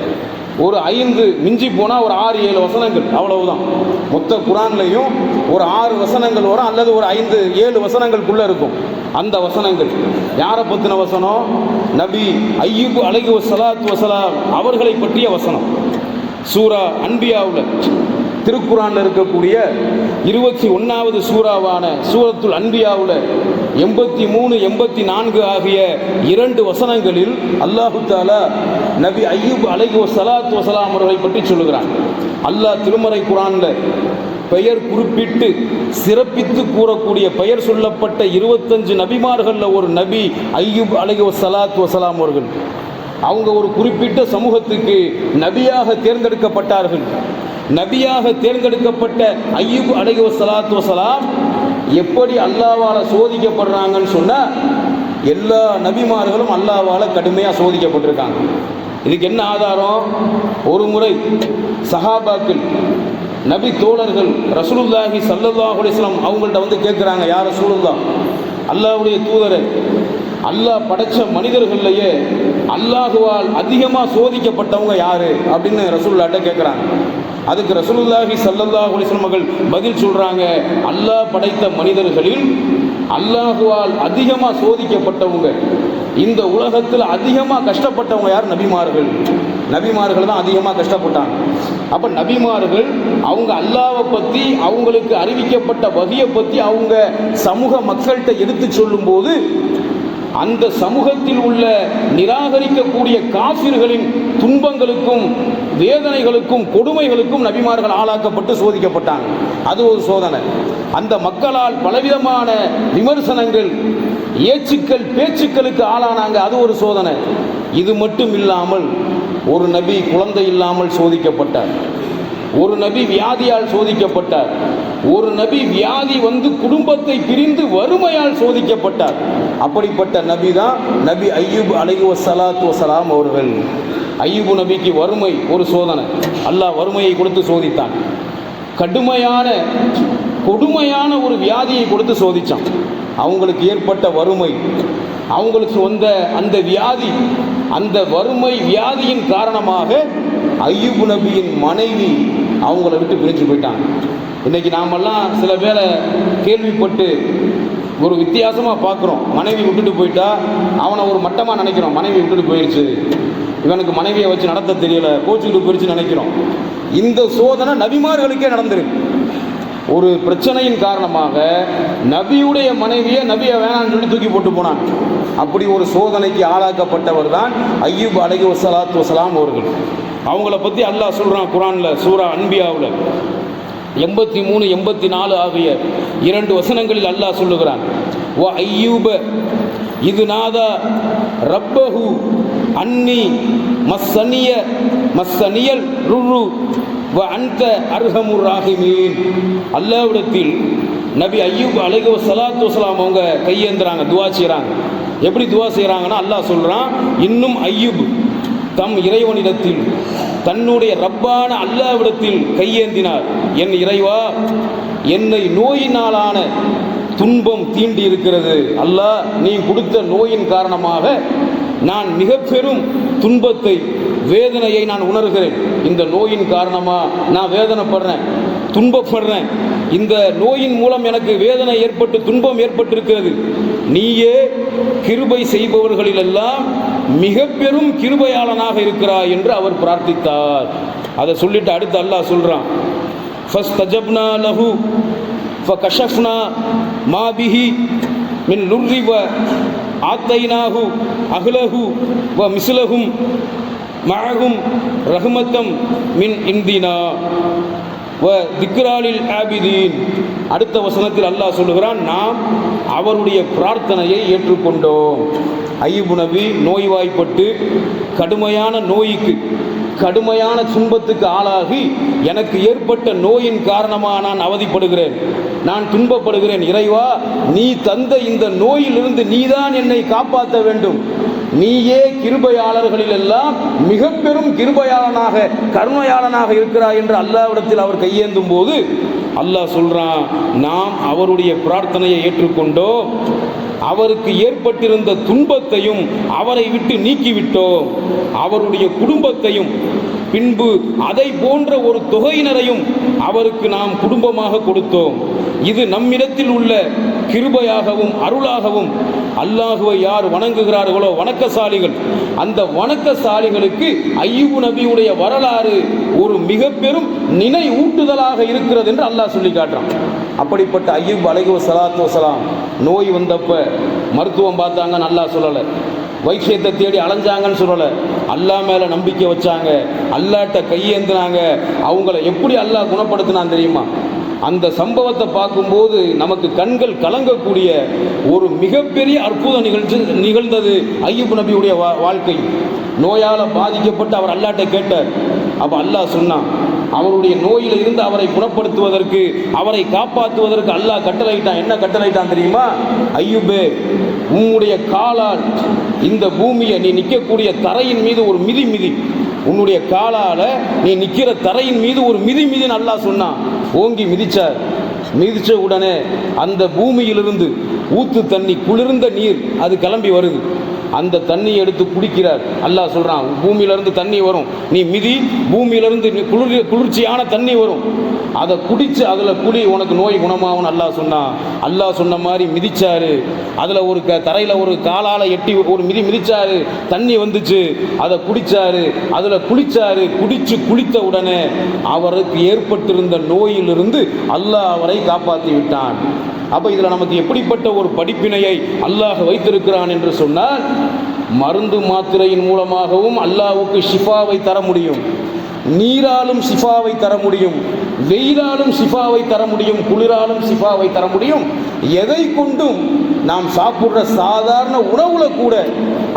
ஒரு 5 மிஞ்சி போனால் ஒரு 6-7 வசனங்கள், அவ்வளவுதான். மொத்த குர்ஆன்லையும் ஒரு 6 வசனங்கள் வரும், அல்லது ஒரு 5-7 வசனங்களுக்குள்ள இருக்கும். அந்த வசனங்கள் யாரை பற்றின வசனம்? நபி அய்யூப் அலைஹிஸ்ஸலாத்து வஸலாம் அவர்களை பற்றிய வசனம். சூரா அன்பியாவில், திருக்குர்ஆனில் இருக்கக்கூடிய 21வது சூறாவான சூரத்துல் அன்பியாவில் 83, 84 ஆகிய 2 வசனங்களில் அல்லாஹு தஆலா நபி அய்யூப் அலைஹிஸ்ஸலாத்து வஸலாம் அவர்களை பற்றி சொல்லுகிறான். அல்லாஹ் திருமறை குர்ஆனில் பெயர் குறிப்பிட்டு சிறப்பித்து கூறக்கூடிய, பெயர் சொல்லப்பட்ட 25 நபிமார்களில் ஒரு நபி அய்யூப் அலைஹிஸ்ஸலாத்து வஸலாம் அவர்கள். அவங்க ஒரு குறிப்பிட்ட சமூகத்துக்கு நபியாக தேர்ந்தெடுக்கப்பட்டார்கள். நபியாக தேர்ந்தெடுக்கப்பட்ட அய்யூப் அலைஹிஸ்ஸலாத்து வஸலாம் எப்படி அல்லாஹ்வால் சோதிக்கப்படுறாங்கன்னு சொன்னால், எல்லா நபிமார்களும் அல்லாஹ்வால் கடுமையாக சோதிக்கப்பட்டிருக்காங்க. இதுக்கு என்ன ஆதாரம்? ஒரு முறை சஹாபாக்கள், நபி தோழர்கள் ரசூலுல்லாஹி ஸல்லல்லாஹு அலைஹி வஸல்லம் அவங்கள்ட்ட வந்து கேட்குறாங்க, யா ரசூலுல்லாஹ், அல்லாஹ்வுடைய தூதரே, அல்லாஹ் படைச்ச மனிதர்கள்லையே அல்லாஹுவால் அதிகமாக சோதிக்கப்பட்டவங்க யாரு அப்படின்னு ரசூலுல்லாஹ்ட்ட கேட்குறாங்க. அதுக்கு ரசூலுல்லாஹி ஸல்லல்லாஹு அலைஹி வஸல்லம் அவர்கள் பதில் சொல்கிறாங்க, அல்லாஹ் படைத்த மனிதர்களில் அல்லாஹுவால் அதிகமாக சோதிக்கப்பட்டவங்க, இந்த உலகத்தில் அதிகமாக கஷ்டப்பட்டவங்க யார்? நபிமார்கள். நபிமார்கள் தான் அதிகமாக கஷ்டப்பட்டாங்க. அப்போ நபிமார்கள் அவங்க அல்லாஹ்வை பற்றி, அவங்களுக்கு அறிவிக்கப்பட்ட வஹியை பற்றி அவங்க சமூக மக்கள்கிட்ட எடுத்து சொல்லும்போது, அந்த சமூகத்தில் உள்ள நிராகரிக்கக்கூடிய காஃபிர்களின் துன்பங்களுக்கும் வேதனைகளுக்கும் கொடுமைகளுக்கும் நபிமார்கள் ஆளாக்கப்பட்டு சோதிக்கப்பட்டாங்க. அது ஒரு சோதனை. அந்த மக்களால் பலவிதமான விமர்சனங்கள், ஏச்சுக்கள், பேச்சுக்களுக்கு ஆளானாங்க. அது ஒரு சோதனை. இது மட்டும் இல்லாமல் ஒரு நபி குழந்தை இல்லாமல் சோதிக்கப்பட்டார், ஒரு நபி வியாதியால் சோதிக்கப்பட்டார், ஒரு நபி வியாதி வந்து குடும்பத்தை பிரிந்து வறுமையால் சோதிக்கப்பட்டார். அப்படிப்பட்ட நபி தான் நபி அய்யூப் அலைஹிஸ்ஸலாத்து வஸலாம் அவர்கள். அய்யூப் நபிக்கு வறுமை ஒரு சோதனை, அல்லாஹ் வறுமையை கொடுத்து சோதித்தான். கொடுமையான ஒரு வியாதியை கொடுத்து சோதித்தான். அவங்களுக்கு ஏற்பட்ட வறுமை, அவங்களுக்கு வந்த அந்த வியாதி, அந்த வறுமை வியாதியின் காரணமாக அய்யூப் நபியின் மனைவி அவங்கள விட்டு பிரிஞ்சு போயிட்டாங்க. இன்றைக்கி நாமெல்லாம் சில பேரை கேள்விப்பட்டு ஒரு வித்தியாசமாக பார்க்குறோம். மனைவி விட்டுட்டு போயிட்டா அவனை ஒரு மட்டமாக நினைக்கிறோம். மனைவி விட்டுட்டு போயிடுச்சு, இவனுக்கு மனைவியை வச்சு நடத்த தெரியலை, கோச்சுக்கிட்டு போயிடுச்சு நினைக்கிறோம். இந்த சோதனை நபிமார்களுக்கே நடந்திருக்கு. ஒரு பிரச்சனையின் காரணமாக நபியுடைய மனைவியை நபியை வேணான்னு சொல்லி தூக்கி போட்டு போனாங்க. அப்படி ஒரு சோதனைக்கு ஆளாக்கப்பட்டவர் தான் அய்யூப் அலைஹிஸ்ஸலாத்து வஸலாம் அவர்கள். அவங்கள பற்றி அல்லாஹ் சொல்கிறான் குர்ஆனில், சூரா அன்பியாவில் 83, 84 ஆகிய 2 வசனங்களில் அல்லாஹ் சொல்லுகிறான், வ அய்யூப இது நாதா ரப்பஹு அன்னி மஸ்ஸனியல் ருரு வ அன்த அர்ஹமுர் ராஹிமீன். அல்லாஹ்விடத்தில் நபி அய்யூப் அலைஹிஸ்ஸலாத்து வஸலாம் அவங்க கையேந்துறாங்க, துவா செய்கிறாங்க. எப்படி துவா செய்கிறாங்கன்னா, அல்லாஹ் சொல்கிறான், இன்னும் அய்யூப் தம் இறைவனிடத்தில், தன்னுடைய ரப்பான அல்லாஹ்விடத்தில் கையேந்தினார். என் இறைவா, என்னை நோயினாலான துன்பம் தீண்டி இருக்கிறது. அல்லாஹ், நீ கொடுத்த நோயின் காரணமாக நான் மிக பெரும் துன்பத்தை, வேதனையை நான் உணர்கிறேன். இந்த நோயின் காரணமாக நான் வேதனைப்படுறேன், துன்பப்படுறேன். இந்த நோயின் மூலம் எனக்கு வேதனை ஏற்பட்டு துன்பம் ஏற்பட்டிருக்கிறது. நீயே கிருபை செய்பவர்களிலெல்லாம் மிக பெரும் கிருபையாளனாக இருக்கிறாய் என்று அவர் பிரார்த்தித்தார். அதை சொல்லிட்டு அடுத்து அல்லாஹ் சொல்கிறான், ஃபஸ்தஜப்னா லஹு ஃபகஷஃப்னா மா பிஹி மின் லுர்ரி வ ஆத்தைனாஹு அஹ்லஹு வ மிஸ்லஹும் மஅஹும் ரஹ்மத்தம் மின் இந்தினா வ திக்ராலில் ஆபிதீன். அடுத்த வசனத்தில் அல்லாஹ் சொல்லுகிறான், நாம் அவருடைய பிரார்த்தனையை ஏற்றுக்கொண்டோம். அய்யூப் நபி நோய்வாய்ப்பட்டு கடுமையான நோய்க்கு, கடுமையான துன்பத்துக்கு ஆளாகி, எனக்கு ஏற்பட்ட நோயின் காரணமாக நான் அவதிப்படுகிறேன், நான் துன்பப்படுகிறேன். இறைவா, நீ தந்த இந்த நோயிலிருந்து நீதான் என்னை காப்பாற்ற வேண்டும். நீயே கிருபையாளர்களில் எல்லாம் மிக பெரும் கிருபையாளனாக, கருணையாளனாக இருக்கிறாய் என்று அல்லாஹ்விடத்தில் அவர் கையேந்தும் போது அல்லாஹ் சொல்றான், நாம் அவருடைய பிரார்த்தனையை ஏற்றுக்கொண்டோம், அவருக்கு ஏற்பட்டிருந்த துன்பத்தையும் அவரை விட்டு நீக்கிவிட்டோம், அவருடைய குடும்பத்தையும் பின்பு அதை போன்ற ஒரு தொகையினரையும் அவருக்கு நாம் குடும்பமாக கொடுத்தோம். இது நம்மிடத்தில் உள்ள கிருபையாகவும் அருளாகவும். அல்லாஹுவை யார் வணங்குகிறார்களோ வணக்கசாலிகள், அந்த வணக்கசாலிகளுக்கு அய்யூப் நபியுடைய வரலாறு ஒரு மிக பெரும் நினைவூட்டுதலாக இருக்கிறது என்று அல்லாஹ் சொல்லி காட்டுறான். அப்படிப்பட்ட அய்யூப் அலைஹிஸ்ஸலாத்து வஸலாம் நோய் வந்தப்ப மருத்துவம் பார்த்தாங்கன்னு அல்லாஹ் சொல்லலை, வைத்தியத்தை தேடி அலைஞ்சாங்கன்னு சொல்லலை, அல்லாஹ் மேலே நம்பிக்கை வச்சாங்க, அல்லாஹ்ட்ட கையேந்தினாங்க. அவங்கள எப்படி அல்லாஹ் குணப்படுத்தினான் தெரியுமா? அந்த சம்பவத்தை பார்க்கும்போது நமக்கு கண்கள் கலங்கக்கூடிய ஒரு மிகப்பெரிய அற்புத நிகழ்ந்தது அய்யூப் நபியுடைய வாழ்க்கை. நோயால் பாதிக்கப்பட்டு அவர் அல்லாஹ்ட்ட கேட்டார். அப்போ அல்லாஹ் சொன்னான், அவருடைய நோயில இருந்து அவரை குணப்படுத்துவதற்கு, அவரை காப்பாற்றுவதற்கு அல்லாஹ் கட்டளையிட்டான். என்ன கட்டளையிட்டான் தெரியுமா? அய்யூபே, உன்னுடைய காலால் இந்த பூமியை, நீ நிற்கக்கூடிய தரையின் மீது ஒரு மிதி மிதி, உன்னுடைய காலால நீ நிற்கிற தரையின் மீது ஒரு மிதி மிதின்னு அல்லாஹ் சொன்னான். ஓங்கி மிதிச்சார். மிதிச்ச உடனே அந்த பூமியிலிருந்து ஊத்து தண்ணி, குளிர்ந்த நீர் அது கிளம்பி வருது. அந்த தண்ணியை எடுத்து குடிக்கிறார். அல்லாஹ் சொல்றான், பூமியிலிருந்து தண்ணி வரும், நீ மிதி, பூமியிலிருந்து குளிர்ச்சியான தண்ணி வரும், அதை குடிச்சு அதில் குடி, உனக்கு நோய் குணமாகும் அல்லாஹ் சொன்னான். அல்லாஹ் சொன்ன மாதிரி மிதிச்சாரு. அதில் ஒரு தரையில் ஒரு காலால் எட்டி ஒரு மிதிச்சாரு, தண்ணி வந்துச்சு, அதை குடிச்சாரு, அதில் குளிச்சாரு. குளித்த உடனே அவருக்கு ஏற்பட்டிருந்த நோயிலிருந்து அல்லாஹ் அவரை காப்பாற்றி விட்டான். அப்போ இதில் நமக்கு எப்படிப்பட்ட ஒரு படிப்பினையை அல்லாஹ் வைத்திருக்கிறான் என்று சொன்னால், மருந்து மாத்திரையின் மூலமாகவும் அல்லாஹ்வுக்கு ஷிஃபாவை தர முடியும், நீராலும் ஷிஃபாவை தர முடியும், வெயிலாலும் ஷிஃபாவை தர முடியும், குளிராலும் ஷிஃபாவை தர முடியும். எதை கொண்டும் நாம் சாப்பிட்ற சாதாரண உணவுல கூட,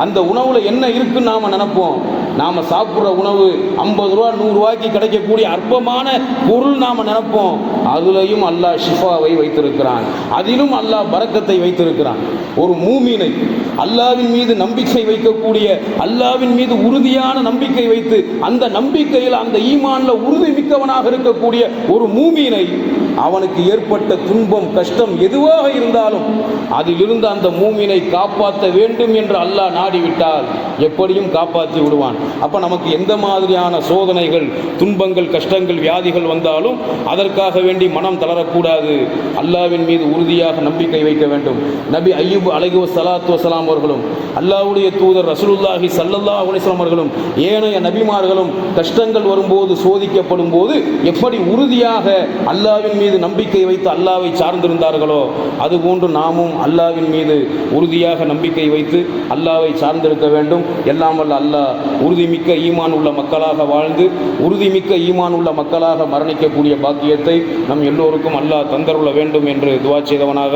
அந்த உணவுல என்ன இருக்குன்னு நாம நினைப்போம். நாம சாப்பிட்ற உணவு 50 ரூபா 100 ரூபாய்க்கு கிடைக்கக்கூடிய அற்பமான பொருள் நாம நினைப்போம். அதுலேயும் அல்லாஹ் ஷிஃபாவை வைத்திருக்கிறான், அதிலும் அல்லாஹ் பரக்கத்தை வைத்திருக்கிறான். ஒரு மூமினை, அல்லாஹ்வின் மீது நம்பிக்கை வைக்கக்கூடிய, அல்லாஹ்வின் மீது உறுதியான நம்பிக்கை வைத்து அந்த நம்பிக்கையில், அந்த ஈமான்ல உறுதி மிக்கவனாக இருக்கக்கூடிய ஒரு மூமினை, அவனுக்கு ஏற்பட்ட துன்பம் கஷ்டம் எதுவாக இருந்தாலும் அதிலிருந்து அந்த மூமினை காப்பாற்ற வேண்டும் என்று அல்லாஹ் நாடிவிட்டால் எப்படியும் காப்பாற்றி விடுவான். அப்ப நமக்கு எந்த மாதிரியான சோதனைகள், துன்பங்கள், கஷ்டங்கள், வியாதிகள் வந்தாலும் அதற்காக வேண்டி மனம் தளரக்கூடாது. அல்லாஹ்வின் மீது உறுதியாக நம்பிக்கை வைக்க வேண்டும். நபி அய்யூப் அலைஹிஸ்ஸலாத்து வஸலாம் அவர்களும், அல்லாஹ்வுடைய தூதர் ரசூலுல்லாஹி ஸல்லல்லாஹு அலைஹி வஸல்லம் அவர்களும், ஏனைய நபிமார்களும் கஷ்டங்கள் வரும்போது, சோதிக்கப்படும் போது எப்படி உறுதியாக அல்லாஹ்வின் மீது நம்பிக்கை வைத்து அல்லாஹ்வை சார்ந்திருந்தார்களோ, அதுபோன்று நாமும் அல்லாஹ்வின் மீது உறுதியாக நம்பிக்கை வைத்து அல்லாஹ்வை சார்ந்திருக்க வேண்டும். எல்லாம் வல்ல அல்லாஹ் உறுதிமிக்க ஈமான் உள்ள மக்களாக வாழ்ந்து, உறுதிமிக்க ஈமான் உள்ள மக்களாக மரணிக்கக்கூடிய பாக்கியத்தை நம் எல்லோருக்கும் அல்லாஹ் தந்தருள வேண்டும் என்று துஆ செய்தவனாக